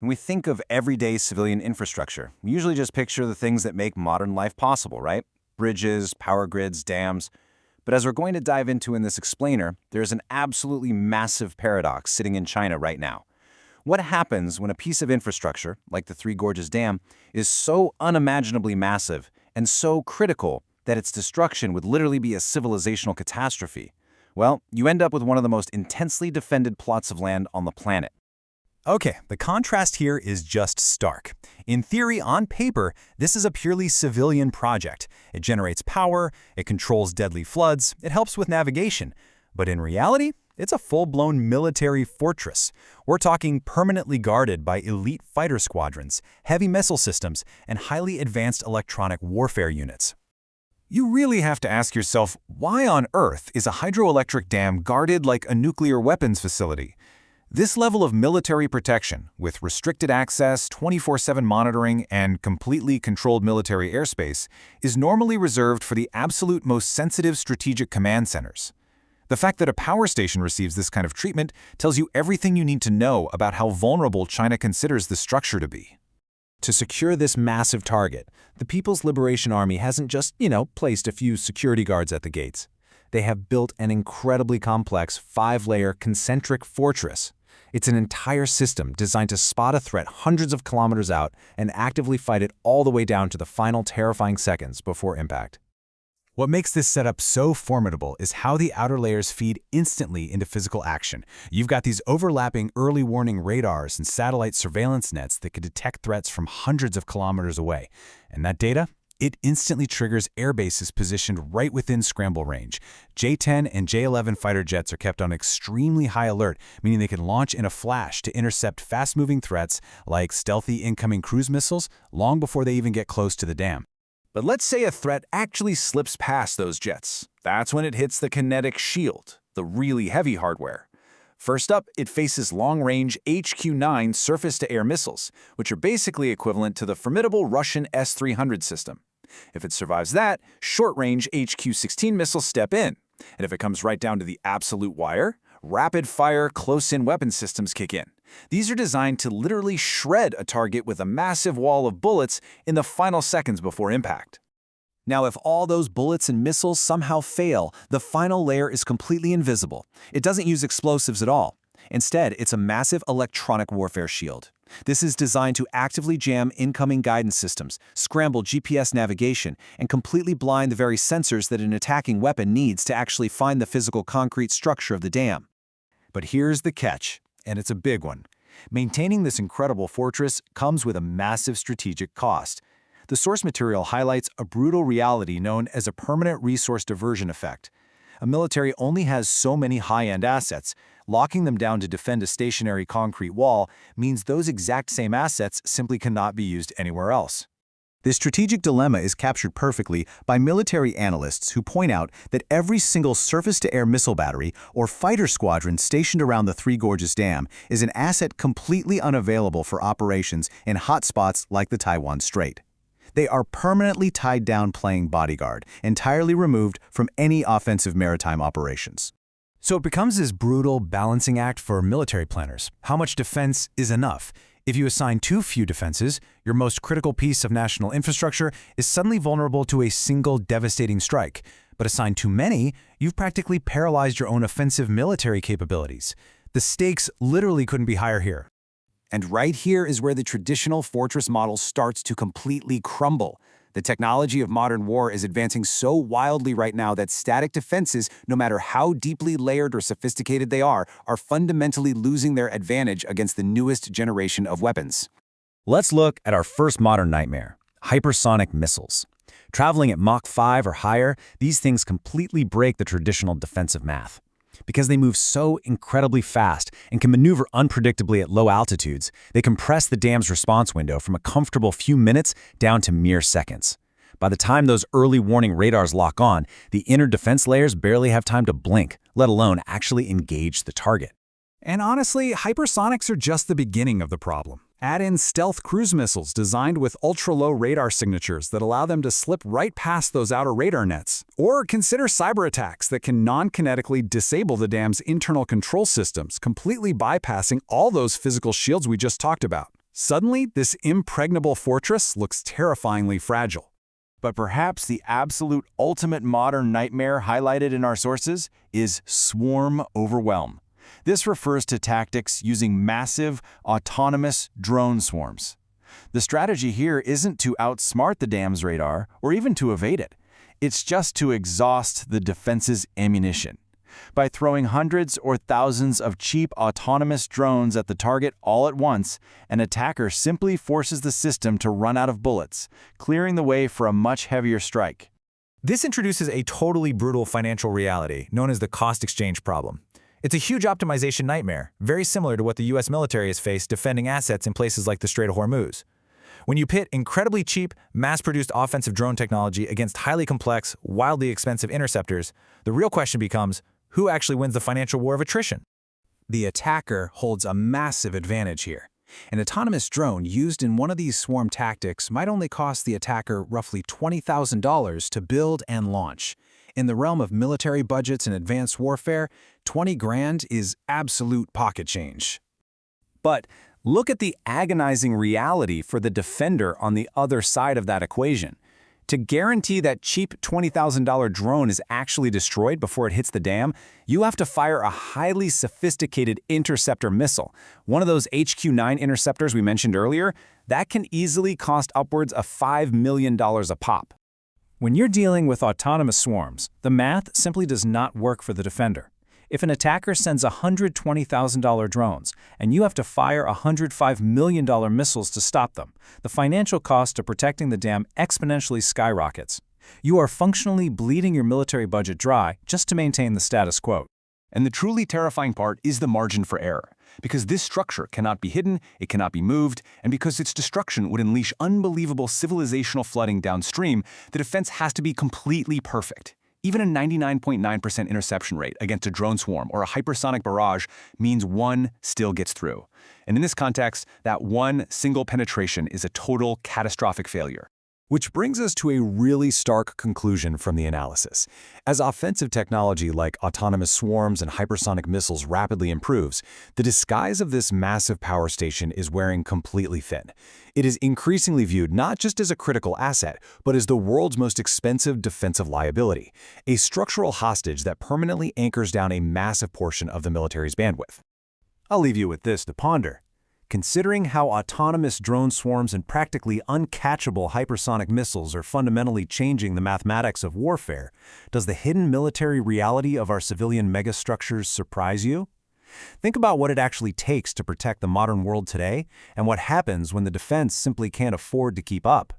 When we think of everyday civilian infrastructure, we usually just picture the things that make modern life possible, right? Bridges, power grids, dams. But as we're going to dive into in this explainer, there's an absolutely massive paradox sitting in China right now. What happens when a piece of infrastructure, like the Three Gorges Dam, is so unimaginably massive and so critical that its destruction would literally be a civilizational catastrophe? Well, you end up with one of the most intensely defended plots of land on the planet. Okay, the contrast here is just stark. In theory, on paper, this is a purely civilian project. It generates power, it controls deadly floods, it helps with navigation. But in reality, it's a full-blown military fortress. We're talking permanently guarded by elite fighter squadrons, heavy missile systems, and highly advanced electronic warfare units. You really have to ask yourself, why on earth is a hydroelectric dam guarded like a nuclear weapons facility? This level of military protection, with restricted access, 24/7 monitoring, and completely controlled military airspace, is normally reserved for the absolute most sensitive strategic command centers. The fact that a power station receives this kind of treatment tells you everything you need to know about how vulnerable China considers the structure to be. To secure this massive target, the People's Liberation Army hasn't just, placed a few security guards at the gates. They have built an incredibly complex 5-layer concentric fortress. It's an entire system designed to spot a threat hundreds of kilometers out and actively fight it all the way down to the final terrifying seconds before impact. What makes this setup so formidable is how the outer layers feed instantly into physical action. You've got these overlapping early warning radars and satellite surveillance nets that can detect threats from hundreds of kilometers away. And that data? It instantly triggers air bases positioned right within scramble range. J-10 and J-11 fighter jets are kept on extremely high alert, meaning they can launch in a flash to intercept fast-moving threats like stealthy incoming cruise missiles long before they even get close to the dam. But let's say a threat actually slips past those jets. That's when it hits the kinetic shield, the really heavy hardware. First up, it faces long-range HQ-9 surface-to-air missiles, which are basically equivalent to the formidable Russian S-300 system. If it survives that, short-range HQ-16 missiles step in. And if it comes right down to the absolute wire, rapid-fire, close-in weapon systems kick in. These are designed to literally shred a target with a massive wall of bullets in the final seconds before impact. Now, if all those bullets and missiles somehow fail, the final layer is completely invisible. It doesn't use explosives at all. Instead, it's a massive electronic warfare shield. This is designed to actively jam incoming guidance systems, scramble GPS navigation, and completely blind the very sensors that an attacking weapon needs to actually find the physical concrete structure of the dam. But here's the catch, and it's a big one. Maintaining this incredible fortress comes with a massive strategic cost. The source material highlights a brutal reality known as a permanent resource diversion effect. A military only has so many high-end assets. Locking them down to defend a stationary concrete wall means those exact same assets simply cannot be used anywhere else. This strategic dilemma is captured perfectly by military analysts who point out that every single surface-to-air missile battery or fighter squadron stationed around the Three Gorges Dam is an asset completely unavailable for operations in hotspots like the Taiwan Strait. They are permanently tied down playing bodyguard, entirely removed from any offensive maritime operations. So it becomes this brutal balancing act for military planners. How much defense is enough? If you assign too few defenses, your most critical piece of national infrastructure is suddenly vulnerable to a single devastating strike. But assign too many, you've practically paralyzed your own offensive military capabilities. The stakes literally couldn't be higher here. And right here is where the traditional fortress model starts to completely crumble. The technology of modern war is advancing so wildly right now that static defenses, no matter how deeply layered or sophisticated they are fundamentally losing their advantage against the newest generation of weapons. Let's look at our first modern nightmare, hypersonic missiles. Traveling at Mach 5 or higher, these things completely break the traditional defensive math. Because they move so incredibly fast and can maneuver unpredictably at low altitudes, they compress the dam's response window from a comfortable few minutes down to mere seconds. By the time those early warning radars lock on, the inner defense layers barely have time to blink, let alone actually engage the target. And honestly, hypersonics are just the beginning of the problem. Add in stealth cruise missiles designed with ultra-low radar signatures that allow them to slip right past those outer radar nets. Or consider cyber attacks that can non-kinetically disable the dam's internal control systems, completely bypassing all those physical shields we just talked about. Suddenly, this impregnable fortress looks terrifyingly fragile. But perhaps the absolute ultimate modern nightmare highlighted in our sources is swarm overwhelm. This refers to tactics using massive, autonomous drone swarms. The strategy here isn't to outsmart the dam's radar or even to evade it. It's just to exhaust the defense's ammunition. By throwing hundreds or thousands of cheap autonomous drones at the target all at once, an attacker simply forces the system to run out of bullets, clearing the way for a much heavier strike. This introduces a totally brutal financial reality known as the cost exchange problem. It's a huge optimization nightmare, very similar to what the US military has faced defending assets in places like the Strait of Hormuz. When you pit incredibly cheap, mass-produced offensive drone technology against highly complex, wildly expensive interceptors, the real question becomes, who actually wins the financial war of attrition? The attacker holds a massive advantage here. An autonomous drone used in one of these swarm tactics might only cost the attacker roughly $20,000 to build and launch. In the realm of military budgets and advanced warfare, 20 grand is absolute pocket change. But look at the agonizing reality for the defender on the other side of that equation. To guarantee that cheap $20,000 drone is actually destroyed before it hits the dam, you have to fire a highly sophisticated interceptor missile. One of those HQ-9 interceptors we mentioned earlier, that can easily cost upwards of $5 million a pop. When you're dealing with autonomous swarms, the math simply does not work for the defender. If an attacker sends $120,000 drones and you have to fire $105 million missiles to stop them, the financial cost of protecting the dam exponentially skyrockets. You are functionally bleeding your military budget dry just to maintain the status quo. And the truly terrifying part is the margin for error. Because this structure cannot be hidden, it cannot be moved, and because its destruction would unleash unbelievable civilizational flooding downstream, the defense has to be completely perfect. Even a 99.9% interception rate against a drone swarm or a hypersonic barrage means one still gets through. And in this context, that one single penetration is a total catastrophic failure. Which brings us to a really stark conclusion from the analysis. As offensive technology like autonomous swarms and hypersonic missiles rapidly improves, the disguise of this massive power station is wearing completely thin. It is increasingly viewed not just as a critical asset, but as the world's most expensive defensive liability, a structural hostage that permanently anchors down a massive portion of the military's bandwidth. I'll leave you with this to ponder. Considering how autonomous drone swarms and practically uncatchable hypersonic missiles are fundamentally changing the mathematics of warfare, does the hidden military reality of our civilian megastructures surprise you? Think about what it actually takes to protect the modern world today and what happens when the defense simply can't afford to keep up.